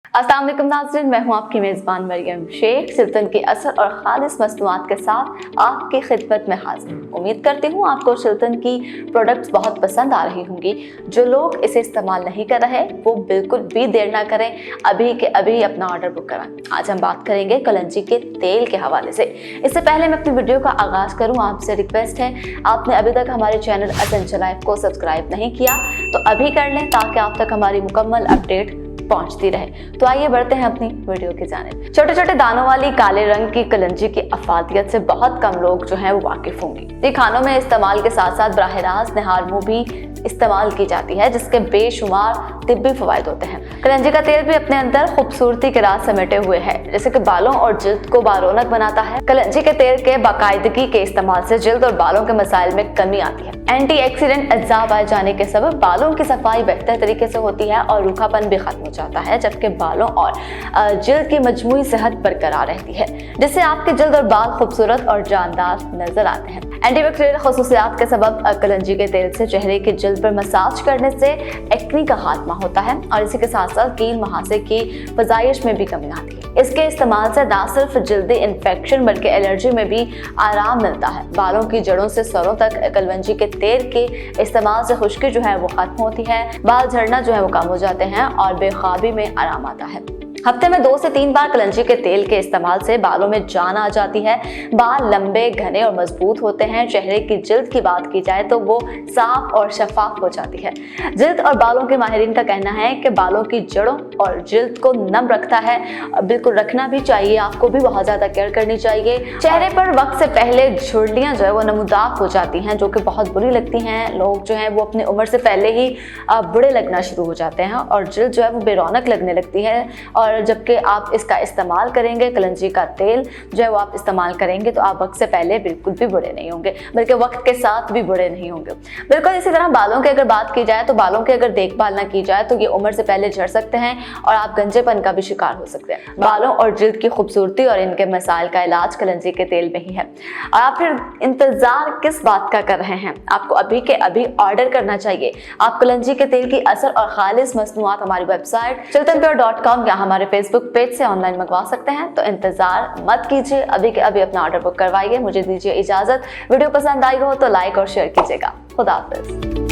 अस्सलाम वालेकुम नाज़रीन, मैं हूं आपकी मेज़बान मरियम शेख। सुल्तान की असर और खालिस मस्तनुआत के साथ आपकी खिदमत में हाजिर। उम्मीद करती हूं आपको सुल्तान की प्रोडक्ट्स बहुत पसंद आ रही होंगी। जो लोग इसे इस्तेमाल नहीं कर रहे वो बिल्कुल भी देर ना करें, अभी के अभी अपना ऑर्डर बुक कराएं। आज हम बात करेंगे कलंजी के तेल के हवाले से। इससे पहले मैं अपनी वीडियो का आगाज़ करूँ, आपसे रिक्वेस्ट है, आपने अभी तक हमारे चैनल एसेंशियल लाइफ को सब्सक्राइब नहीं किया तो अभी कर लें ताकि आप तक हमारी मुकम्मल अपडेट पहुंचती रहे। तो आइए बढ़ते हैं अपनी वीडियो की जानिब। छोटे छोटे दानों वाली काले रंग की कलंजी की अफादियत से बहुत कम लोग जो हैं वो वाकिफ होंगे। ये खानों में इस्तेमाल के साथ साथ बराह रास्त निहार मुंह भी इस्तेमाल की जाती है, जिसके बेशुमार तिब्बी फवायद होते हैं। कलंजी का तेल भी अपने अंदर खूबसूरती के राज समेटे हुए है, जैसे कि बालों और जिल्द को बारौनक बनाता है। कलंजी के तेल के बाकायदगी के इस्तेमाल से जिल्द और बालों के मसाइल में कमी आती है। एंटीऑक्सीडेंट अज्जा पाए जाने के सबब बालों की सफाई बेहतर तरीके से होती है और रूखापन भी खत्म हो जाता है, जबकि बालों और जिल्द की मजमूई सेहत बरकरार रहती है, जिससे आपके जिल्द और बाल खूबसूरत और जानदार नजर आते हैं। एंटीबैक्टीरियल खसूसियात के सबब कलंजी के तेल से चेहरे की जिल्द पर मसाज करने से एक्ने का खात्मा होता है और इसी के साथ साथ कील मुहासे की फजाइश में भी कमी आती है। इसके इस्तेमाल से ना सिर्फ जल्दी इन्फेक्शन बल्कि एलर्जी में भी आराम मिलता है। बालों की जड़ों से सरों तक कलंजी के तेल के इस्तेमाल से खुश्की जो है वो खत्म होती है, बाल झड़ना जो है वो कम हो जाते हैं और बेख्वाबी में आराम आता है। हफ्ते में 2 से 3 बार कलंजी के तेल के इस्तेमाल से बालों में जान आ जाती है। बाल लंबे, घने और मजबूत होते हैं। चेहरे की जिल्द की बात की जाए तो वो साफ और शफाफ हो जाती है। जिल्द और बालों के माहिरीन का कहना है कि बालों की जड़ों और जिल्द को नम रखता है। बिल्कुल रखना भी चाहिए, आपको भी बहुत ज्यादा केयर करनी चाहिए। चेहरे पर वक्त से पहले झुर्रियां जो है वो नमूदाक हो जाती हैं, जो कि बहुत बुरी लगती हैं। लोग जो है वो अपनी उम्र से पहले ही बुरे लगना शुरू हो जाते हैं और जिल्द जो है वो बेरौनक लगने लगती है। और जबकि आप इसका इस्तेमाल करेंगे, कलंजी का तेल जो है वो आप इस्तेमाल करेंगे तो आप वक्त से पहले बिल्कुल भी बुरे नहीं होंगे, बल्कि वक्त के साथ भी बुरे नहीं होंगे। बिल्कुल इसी तरह बालों की अगर बात की जाए तो बालों की अगर देखभाल ना की जाए तो ये उम्र से पहले झड़ सकते हैं और आप गंजेपन का भी शिकार हो सकते हैं। बालों और जिल्द की खूबसूरती और इनके मसाइल का इलाज कलंजी के तेल में ही है। और आप फिर इंतजार किस बात का कर रहे हैं? आपको अभी के अभी ऑर्डर करना चाहिए। आप कलंजी के तेल की असर और खालिस मसनूआत हमारी वेबसाइट sultanpure.com या हमारे फेसबुक पेज से ऑनलाइन मंगवा सकते हैं। तो इंतजार मत कीजिए, अभी के अभी अपना ऑर्डर बुक करवाइए। मुझे दीजिए इजाजत। वीडियो पसंद आई हो तो लाइक और शेयर कीजिएगा। खुदा हाफिज।